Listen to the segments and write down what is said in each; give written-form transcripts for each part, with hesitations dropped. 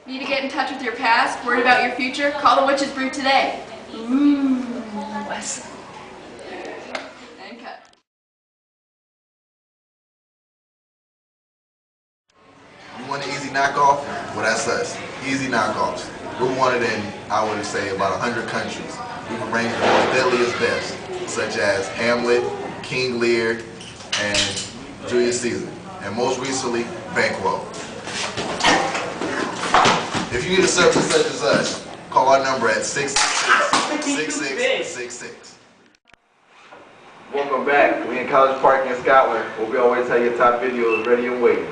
Need to get in touch with your past? Worried about your future? Call the Witch's Brew today. Ooh, lesson. And cut. You want an easy knockoff? Well, that's us. Easy knockoffs. We're wanted in, I would say, about 100 countries. We can range from the deadliest deaths, such as Hamlet, King Lear, and Julius Caesar. And most recently, Banquo. If you need a service such as us, call our number at 666-6666. Welcome back. We in College Park in Scotland, where we always have your top videos ready and waiting.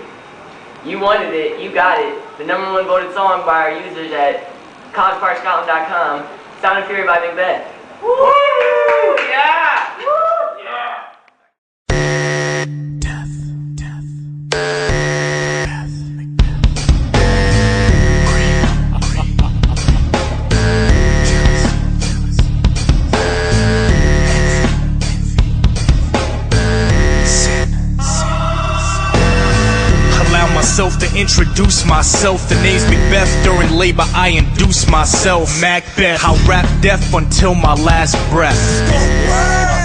You wanted it, you got it. The #1 voted song by our users at collegeparkscotland.com, Sound and Fury by Macbeth. Woo! Yeah! Woo! Yeah! To introduce myself, the name's Macbeth. During labor I induce myself, Macbeth. I rap death until my last breath.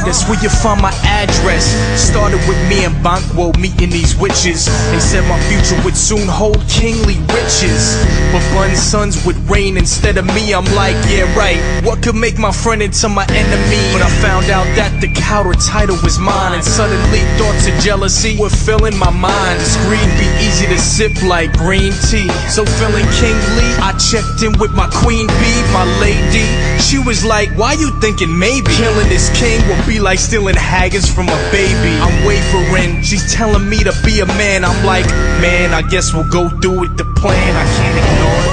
That's where you find my address. Started with me and Banquo meeting these witches. They said my future would soon hold kingly riches, but Bun's sons would reign instead of me. I'm like, yeah right, what could make my friend into my enemy? But I found out that the counter title was mine, and suddenly thoughts of jealousy were filling my mind. This greed be easy to sip like green tea. So feeling kingly, I checked in with my queen bee, my lady. She was like, why you thinking maybe killing this king will be like stealing haggis from a baby? I'm wavering, she's telling me to be a man. I'm like, man, I guess we'll go through with the plan. I can't ignore it.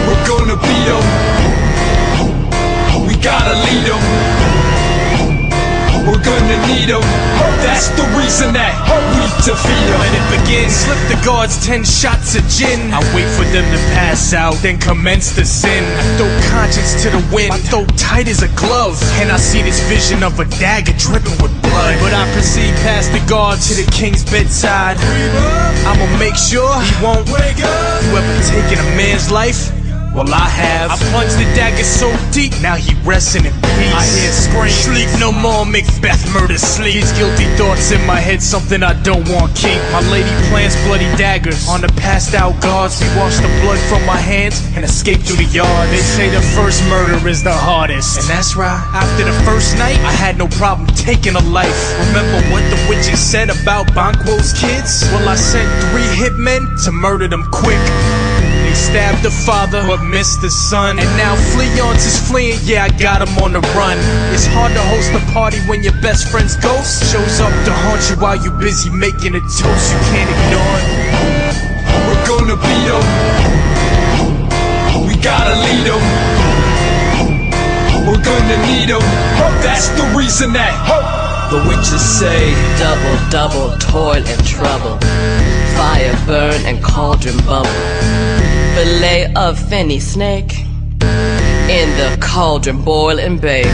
We're gonna beat 'em. We gotta lead 'em. We're gonna need 'em. That's the reason that we defeat 'em. Let it begin. Slip the guards 10 shots of gin. I wait for them to pass out, then commence the sin. I throw conscience to the wind, my throat tight as a glove, and I see this vision of a dagger dripping with blood. But I proceed past the guards to the king's bedside. I'ma make sure he won't wake up. You ever taken a man's life? Well, I have. I plunged the dagger so deep, now he resting in peace. I hear screams, sleep no more, Macbeth murder sleep. These guilty thoughts in my head, something I don't want keep. My lady plants bloody daggers on the passed out guards. We wash the blood from my hands and escape through the yard. They say the first murder is the hardest, and that's right. After the first night, I had no problem taking a life. Remember what the witches said about Banquo's kids? Well, I sent 3 hitmen to murder them quick. They stabbed the father, but missed the son. And now Fleon's is fleeing, yeah, I got him on the run. It's hard to host a party when your best friend's ghost shows up to haunt you while you're busy making a toast. You can't ignore it. We're gonna beat 'em. We gotta lead 'em. We're gonna need 'em. That's the reason that the witches say, double, double, toil and trouble. Fire burn and cauldron bubble. Fillet of finny snake in the cauldron boil and bake.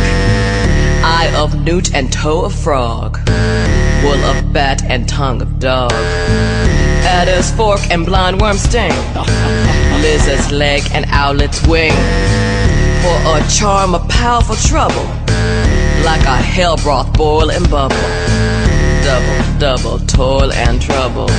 Eye of newt and toe of frog. Wool of bat and tongue of dog. Adder's fork and blind worm sting. Lizard's leg and owlet's wing. For a charm of powerful trouble, like a hell broth boil and bubble. Double, double, toil and trouble.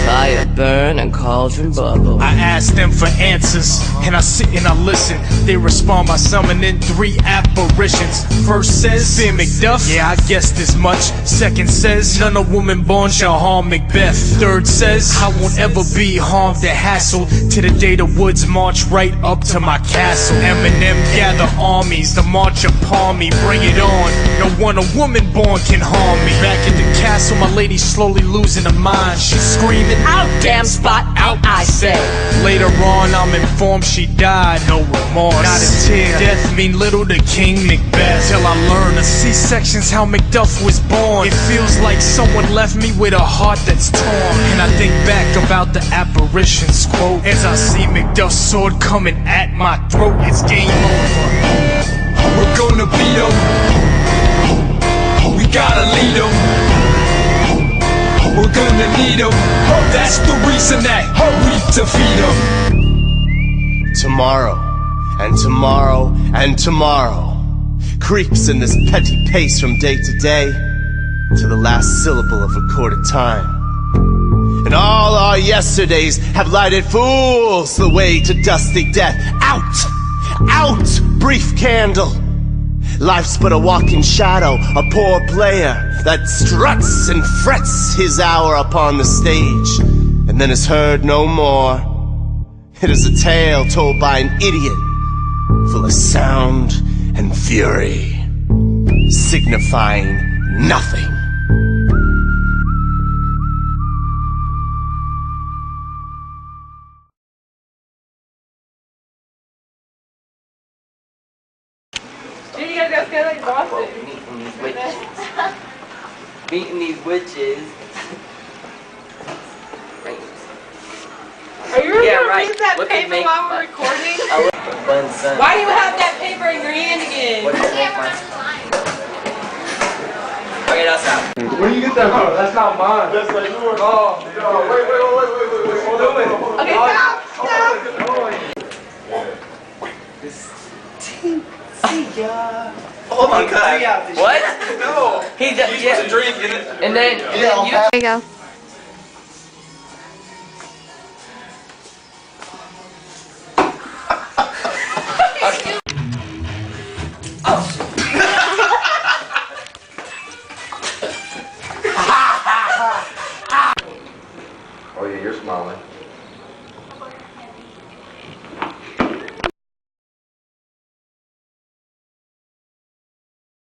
Fire burn and cauldron bubble. I ask them for answers, and I sit and I listen. They respond by summoning 3 apparitions. First says, fear Macduff, yeah, I guessed as much. Second says, none of woman born shall harm Macbeth. Third says, I won't ever be harmed or hassled, to the day the woods march right up to my castle. Eminem gather armies to march upon me, bring it on. No one a woman born can harm me. Back at the castle, my lady's slowly losing her mind. She's screaming, out, damn spot, out, I say. Later on, I'm informed she died, no remorse, not a tear. Death mean little to King Macbeth, till I learn a C-section's how Macduff was born. It feels like someone left me with a heart that's torn. And I think back about the apparition's quote, as I see Macduff's sword coming at my throat. It's game over. We're gonna beat 'em. We gotta lead 'em. We're gonna need 'em. That's the reason that we defeat 'em. Tomorrow, and tomorrow, and tomorrow creeps in this petty pace from day to day, to the last syllable of recorded time. And all our yesterdays have lighted fools the way to dusty death. Out! Out, brief candle! Life's but a walking shadow, a poor player that struts and frets his hour upon the stage, and then is heard no more. It is a tale told by an idiot, full of sound and fury, signifying nothing. Dude, you guys go like Boston. Meeting these witches. Are you Yeah, gonna right. read that What could paper make while my- we're recording? Fun sun. Why do you have that paper in your hand again? What could make my... Okay, that's out. Where do you get that from? That's not mine. That's like yours. Oh, wait. Hold it. Okay, stop! Oh my god. What? No. He just, yeah. Drink in it. And then you... There you go.